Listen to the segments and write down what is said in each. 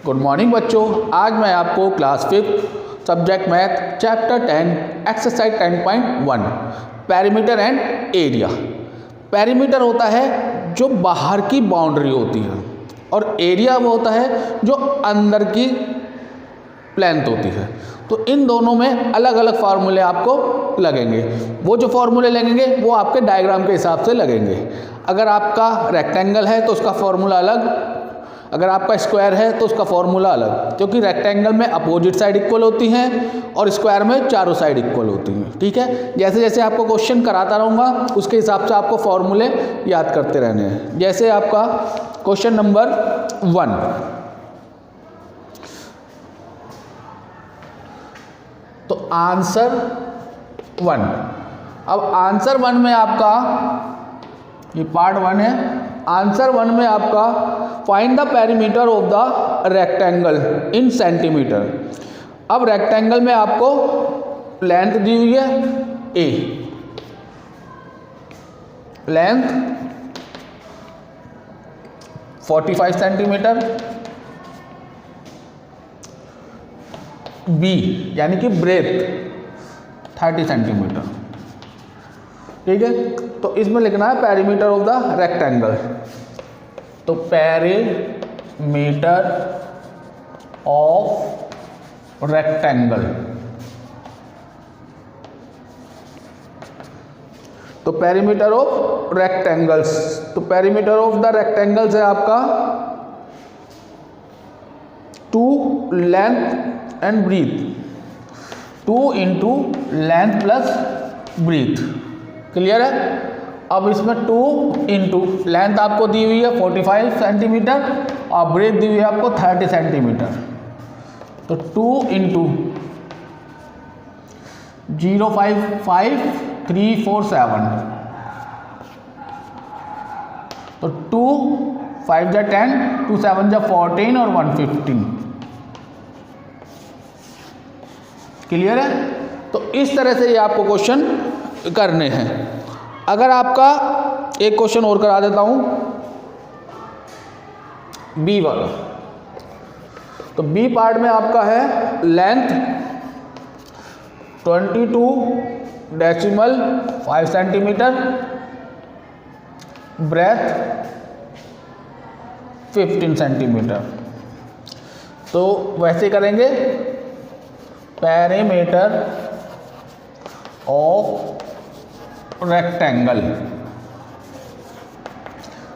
Good morning बच्चों, आज मैं आपको class 5 subject math chapter 10 exercise 10.1 perimeter and area. Perimeter होता है जो बाहर की बाउंड्री होती है और एरिया वो होता है जो अंदर की लेंथ होती है। तो इन दोनों में अलग अलग फार्मूले आपको लगेंगे। वो जो फार्मूले लगेंगे वो आपके डायग्राम के हिसाब से लगेंगे। अगर आपका रेक्टेंगल है तो उसका फॉर्मूला अलग, अगर आपका स्क्वायर है तो उसका फॉर्मूला अलग, क्योंकि रेक्टेंगल में अपोजिट साइड इक्वल होती हैं और स्क्वायर में चारों साइड इक्वल होती हैं। ठीक है, जैसे जैसे आपको क्वेश्चन कराता रहूँगा उसके हिसाब से आपको फॉर्मूले याद करते रहने हैं। जैसे आपका क्वेश्चन नंबर 1, तो आंसर 1। अब आंसर 1 में आपका, ये पार्ट 1 है, आंसर 1 में आपका find the perimeter of the rectangle in centimetre. अब रेक्टेंगल में आपको लेंथ दी हुई है a, लेंथ 45 सेंटीमीटर, b यानी कि ब्रेथ 30 सेंटीमीटर। ठीक है, तो इसमें लिखना है पेरीमीटर ऑफ द रेक्टेंगल। तो पेरीमीटर ऑफ रेक्टेंगल, तो पेरीमीटर ऑफ रेक्टेंगल्स, तो पेरीमीटर ऑफ द रेक्टेंगल्स है आपका 2 length and breadth, 2 into length plus breadth. Clear है। अब इसमें 2 इंटू लेंथ आपको दी हुई है 45 सेंटीमीटर और ब्रेथ दी हुई है आपको 30 सेंटीमीटर। तो 2 इंटू 0.55347, तो 2 5 जा 10, 2 7 जा 14 और 115। क्लियर है। तो इस तरह से ये आपको क्वेश्चन करने हैं। अगर आपका एक क्वेश्चन और करा देता हूं बी वाला, तो बी पार्ट में आपका है लेंथ 22.5 सेंटीमीटर, ब्रेथ 15 सेंटीमीटर। तो वैसे करेंगे पेरीमीटर ऑफ रेक्टेंगल,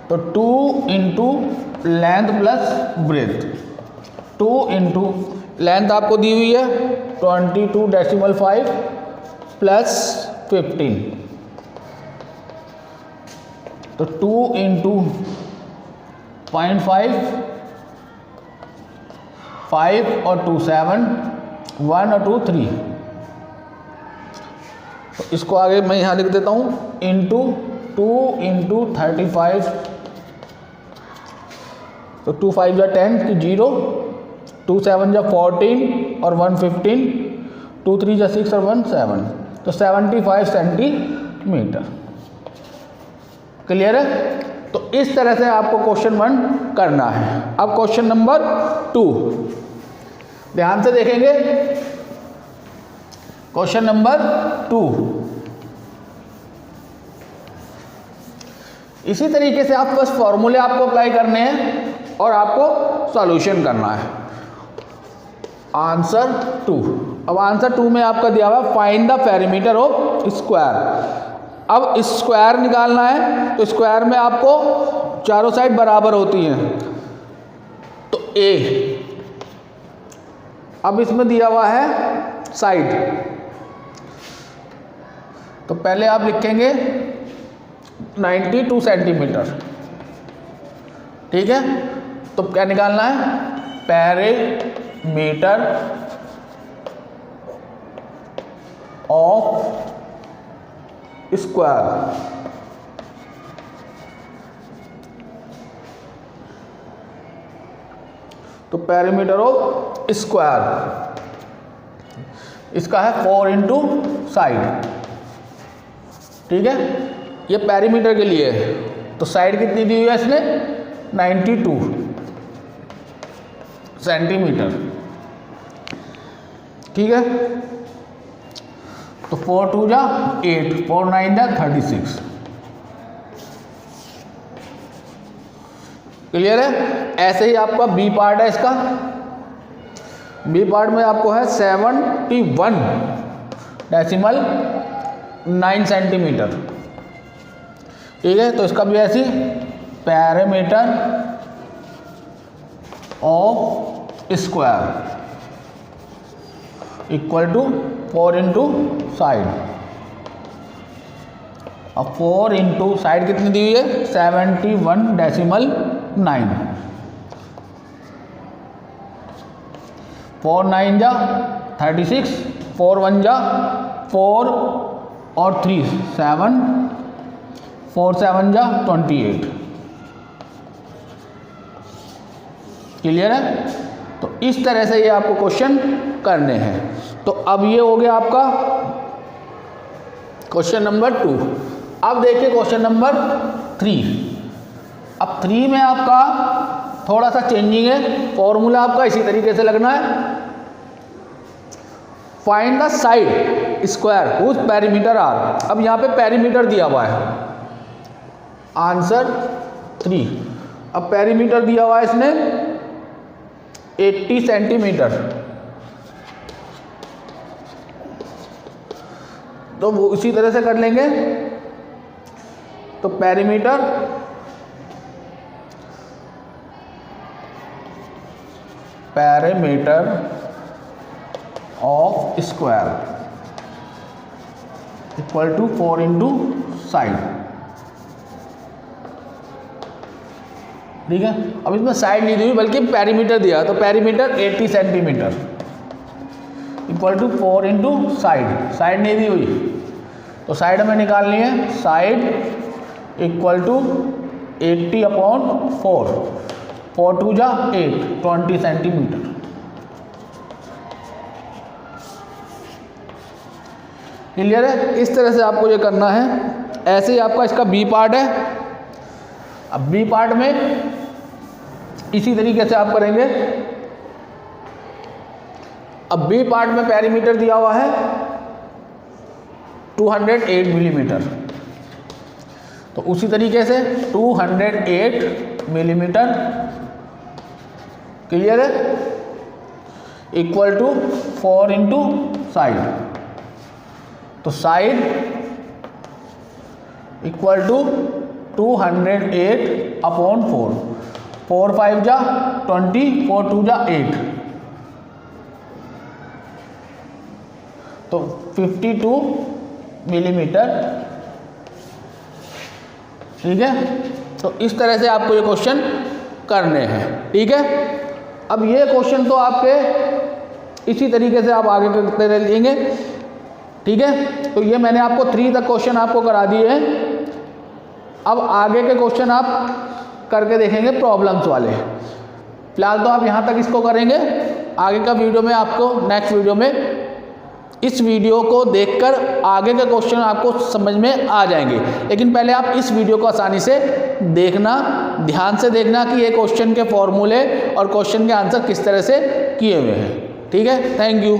तो 2 into length plus breadth, 2 into length आपको दी हुई है 22.5 प्लस 15, तो 2 इंटू 0.5, 5 और 2 7, 1 और 2 3। तो इसको आगे मैं यहाँ लिख देता हूँ इंटू 2 इंटू 35, तो 2 5 जा 10 की 0, 2 7 जा 14 और 115, 2 3 जा 6 और 1 7, तो 75 सेंटीमीटर। क्लियर है। तो इस तरह से आपको क्वेश्चन 1 करना है। अब क्वेश्चन नंबर 2 ध्यान से देखेंगे। क्वेश्चन नंबर 2, इसी तरीके से आप बस फॉर्मूले आपको अप्लाई करने हैं और आपको सॉल्यूशन करना है। आंसर 2, अब आंसर 2 में आपका दिया हुआ find the perimeter of square. अब स्क्वायर निकालना है, तो स्क्वायर में आपको चारों साइड बराबर होती हैं, तो a। अब इसमें दिया हुआ है साइड, तो पहले आप लिखेंगे 92 सेंटीमीटर। ठीक है, तो क्या निकालना है पेरीमीटर ऑफ स्क्वायर, तो पेरीमीटर ऑफ स्क्वायर इसका है 4 इंटू साइड। ठीक है, ये पेरीमीटर के लिए है, तो साइड कितनी दी हुई है इसने 92 सेंटीमीटर। ठीक है, तो 4 2 जा 8, 4 9 जा 36। क्लियर है। ऐसे ही आपका बी पार्ट है, इसका बी पार्ट में आपको है 71.9 सेंटीमीटर। ठीक है, तो इसका भी ऐसी parameter of square equal to 4 into side. अब 4 इंटू साइड कितनी दी हुई है 71.9। 4 9 जा 36, 4 1 जा 4 और 3 7, 4 7 जा 28। क्लियर है। तो इस तरह से ये आपको क्वेश्चन करने हैं। तो अब ये हो गया आपका क्वेश्चन नंबर 2। अब देखिए क्वेश्चन नंबर 3। अब 3 में आपका थोड़ा सा चेंजिंग है, फॉर्मूला आपका इसी तरीके से लगना है। Find the side square whose perimeter are. अब यहाँ पे पेरीमीटर दिया हुआ है, आंसर 3। अब पेरीमीटर दिया हुआ है इसने 80 सेंटीमीटर। तो वो इसी तरह से कर लेंगे। तो perimeter of square equal to 4 into side. ठीक है, अब इसमें साइड नहीं दी हुई बल्कि पेरीमीटर दिया, तो perimeter 80 centimetre equal to 4 into side. Side नहीं दी हुई तो साइड हमें निकालनी है। साइड इक्वल टू 80/4, 4 2 जा 8, 20 सेंटीमीटर। क्लियर है। इस तरह से आपको ये करना है। ऐसे ही आपका इसका बी पार्ट है। अब बी पार्ट में इसी तरीके से आप करेंगे। अब बी पार्ट में पेरीमीटर दिया हुआ है 208 मिलीमीटर। तो उसी तरीके से 208 मिलीमीटर, क्लियर है, इक्वल टू 4 इंटू साइड। तो साइड इक्वल टू 208/4, 4 5 जा 20, 4 2 जा 8, तो 52 मिलीमीटर। ठीक है, तो इस तरह से आपको ये क्वेश्चन करने हैं। ठीक है, अब ये क्वेश्चन तो आपके इसी तरीके से आप आगे करते रहेंगे। ठीक है, तो ये मैंने आपको 3 तक क्वेश्चन आपको करा दिए हैं। अब आगे के क्वेश्चन आप करके देखेंगे प्रॉब्लम्स वाले। फिलहाल तो आप यहाँ तक इसको करेंगे। आगे का वीडियो में आपको नेक्स्ट वीडियो में इस वीडियो को देखकर आगे के क्वेश्चन आपको समझ में आ जाएंगे। लेकिन पहले आप इस वीडियो को आसानी से देखना, ध्यान से देखना कि ये क्वेश्चन के फॉर्मूले और क्वेश्चन के आंसर किस तरह से किए हुए हैं। ठीक है, थैंक यू।